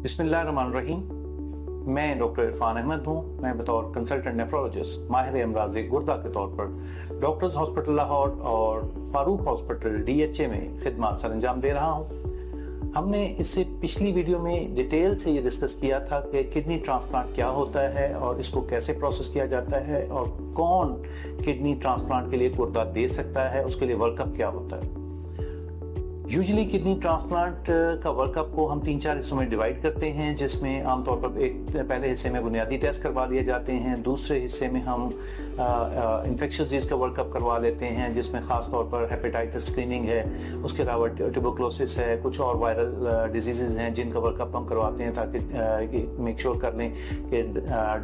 बिस्मिल्लाहिर्रहमानिर्रहीम। मैं डॉक्टर इरफान अहमद हूँ। मैं बतौर कंसल्टेंट नेफ्रोलॉजिस्ट माहिर अमराज़ गुर्दा के तौर पर डॉक्टर्स हॉस्पिटल लाहौर और फारूक हॉस्पिटल DHA में खिदमत सर अंजाम दे रहा हूँ। हमने इससे पिछली वीडियो में डिटेल से ये डिस्कस किया था कि किडनी ट्रांसप्लांट क्या होता है और इसको कैसे प्रोसेस किया जाता है और कौन किडनी ट्रांसप्लांट के लिए गुर्दा दे सकता है, उसके लिए वर्कअप क्या होता है। यूजुअली किडनी ट्रांसप्लांट का वर्कअप को हम 3-4 हिस्सों में डिवाइड करते हैं, जिसमें आमतौर पर एक पहले हिस्से में बुनियादी टेस्ट करवा लिए जाते हैं, दूसरे हिस्से में हम इन्फेक्शियस डिजीज का वर्कअप करवा लेते हैं, जिसमें खास तौर पर हेपेटाइटिस स्क्रीनिंग है, उसके अलावा ट्यूबरकुलोसिस है, कुछ और वायरल डिजीजेज हैं जिनका वर्कअप हम करवाते हैं ताकि मेक श्योर कर लें कि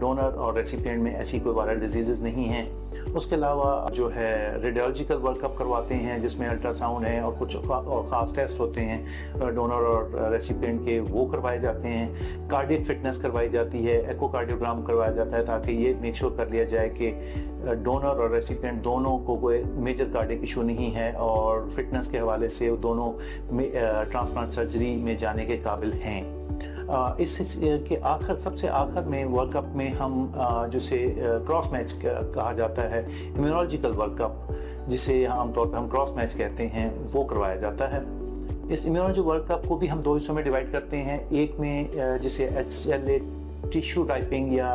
डोनर और रेसिपिएंट में ऐसी कोई वायरल डिजीजेज नहीं हैं। उसके अलावा जो है रेडियोलॉजिकल वर्कअप करवाते हैं, जिसमें अल्ट्रासाउंड है और कुछ और ख़ास टेस्ट होते हैं डोनर और रेसिपिएंट के, वो करवाए जाते हैं। कार्डियक फिटनेस करवाई जाती है, एकोकार्डियोग्राम करवाया जाता है ताकि ये मेक श्योर कर लिया जाए कि डोनर और रेसिपिएंट दोनों को कोई मेजर कार्डियक इशू नहीं है और फिटनेस के हवाले से दोनों ट्रांसप्लांट सर्जरी में जाने के काबिल हैं। इस के आखिर सबसे आखिर में वर्कअप में हम जिसे क्रॉस मैच कहा जाता है, इम्यूनोलॉजिकल वर्कअप जिसे आमतौर पर हम क्रॉस मैच कहते हैं, वो करवाया जाता है। इस इम्यूनोलॉजी वर्कअप को भी हम 2 हिस्सों में डिवाइड करते हैं। एक में जिसे HLA टिश्यू टाइपिंग या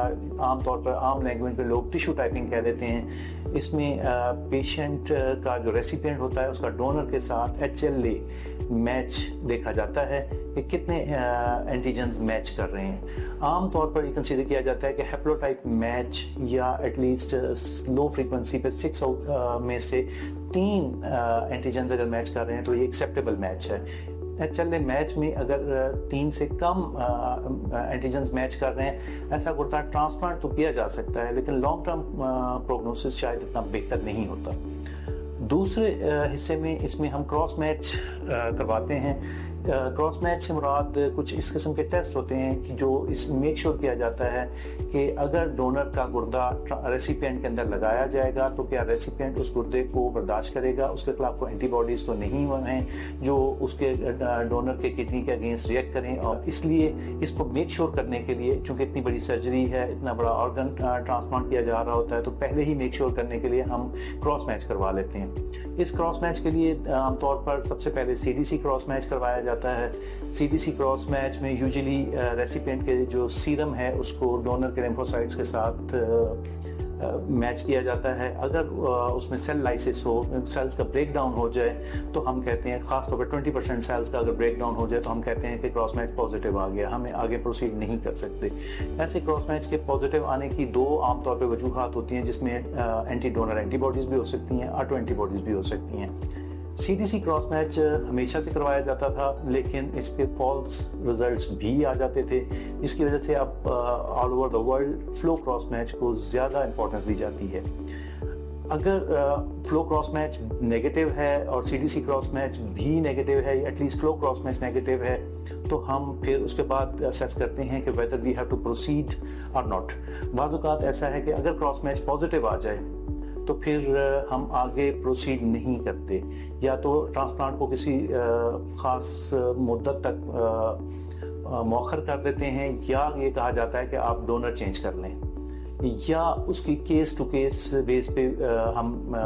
आमतौर पर आम लैंग्वेज में लोग टिश्यू टाइपिंग कह देते हैं। इसमें पेशेंट का जो रेसिपिएंट होता है उसका डोनर के साथ HLA मैच देखा जाता है कि कितने एंटीजन्स मैच कर रहे हैं। आमतौर पर ये कंसीडर किया जाता है कि हैप्लोटाइप मैच या एटलीस्ट लो फ्रीक्वेंसी पे 6 में से 3 एंटीजन्स अगर मैच कर रहे हैं तो ये एक्सेप्टेबल मैच है। HLA मैच में अगर 3 से कम एंटीजन्स मैच कर रहे हैं, ऐसा गुर्दा ट्रांसप्लांट तो किया जा सकता है, लेकिन लॉन्ग टर्म प्रोग्नोसिस शायद इतना बेहतर नहीं होता। दूसरे हिस्से में इसमें हम क्रॉस मैच करवाते हैं। क्रॉस मैच से मुराद कुछ इस किस्म के टेस्ट होते हैं कि जो इस मेक श्योर किया जाता है कि अगर डोनर का गुर्दा रेसिपिएंट के अंदर लगाया जाएगा तो क्या रेसिपिएंट उस गुर्दे को बर्दाश्त करेगा, उसके खिलाफ कोई एंटीबॉडीज तो नहीं हैं जो उसके डोनर के किडनी के अगेंस्ट रिएक्ट करें। और इसलिए इसको मेक श्योर करने के लिए, चूंकि इतनी बड़ी सर्जरी है, इतना बड़ा ऑर्गन ट्रांसप्लांट किया जा रहा होता है, तो पहले ही मेक श्योर करने के लिए हम क्रॉस मैच करवा लेते हैं। इस क्रॉस मैच के लिए आमतौर पर सबसे पहले CDC क्रॉस मैच करवाया जाता है। CDC क्रॉस मैच में यूजुअली रेसिपिएंट के जो सीरम है उसको डोनर के लिम्फोसाइट्स के साथ मैच किया जाता है। अगर उसमें सेल लाइसिस हो, सेल्स का ब्रेक डाउन हो जाए, तो हम कहते हैं, खासतौर पर 20% सेल्स का अगर ब्रेक डाउन हो जाए तो हम कहते हैं कि क्रॉस मैच पॉजिटिव आ गया, हमें आगे प्रोसीड नहीं कर सकते। ऐसे क्रॉस मैच के पॉजिटिव आने की 2 आमतौर पर वजूहात होती हैं, जिसमें एंटी डोनर एंटीबॉडीज भी हो सकती हैं, ऑटो एंटीबॉडीज भी हो सकती हैं। CDC क्रॉस मैच हमेशा से करवाया जाता था, लेकिन इस पे फॉल्स रिजल्ट्स भी आ जाते थे, जिसकी वजह से अब all over the world flow cross match को ज़्यादा इंपॉर्टेंस दी जाती है। अगर फ्लो क्रॉस मैच नेगेटिव है और CDC क्रॉस मैच भी नेगेटिव है, at least flow cross match negative है, तो हम फिर उसके बाद असेस करते हैं कि whether we have to proceed और नॉट। बाज़ औक़ात ऐसा है कि अगर क्रॉस मैच पॉजिटिव आ जाए तो फिर हम आगे प्रोसीड नहीं करते, या तो ट्रांसप्लांट को किसी ख़ास मुद्दत तक मौखर कर देते हैं, या ये कहा जाता है कि आप डोनर चेंज कर लें, या उसकी केस टू केस बेस पे हम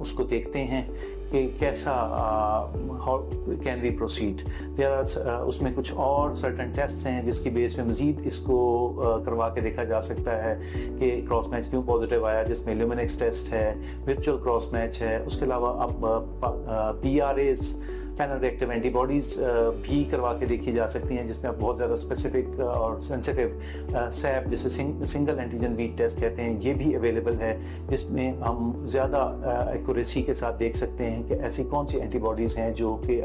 उसको देखते हैं कि कैसा हाउ कैन वी प्रोसीड। उसमें कुछ और सर्टन टेस्ट हैं जिसकी बेस पे मजीद इसको करवा के देखा जा सकता है कि क्रॉस मैच क्यों पॉजिटिव आया, जिसमें ल्यूमिनेक्स टेस्ट है, वर्चुअल क्रॉस मैच है। उसके अलावा अब PRAs पैनल रिएक्टिव एंटीबॉडीज भी करवा के देखी जा सकती हैं, जिसमें आप बहुत ज़्यादा स्पेसिफिक और सेंसिटिव SAB जिसे सिंगल एंटीजन वीट टेस्ट कहते हैं, ये भी अवेलेबल है, जिसमें हम ज़्यादा एक्यूरेसी के साथ देख सकते हैं कि ऐसी कौन सी एंटीबॉडीज़ हैं जो कि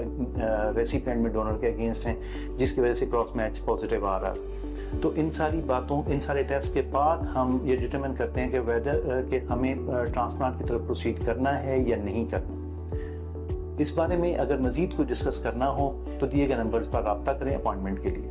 रेसिपिएंट में डोनर के अगेंस्ट हैं, जिसकी वजह से क्रॉस मैच पॉजिटिव आ रहा है। तो इन सारी बातों, इन सारे टेस्ट के बाद हम ये डिटरमिन करते हैं कि वेदर कि हमें ट्रांसप्लांट की तरफ प्रोसीड करना है या नहीं करना। इस बारे में अगर मजीद कोई डिस्कस करना हो तो दिए गए नंबर्स पर रब्ता करें अपॉइंटमेंट के लिए।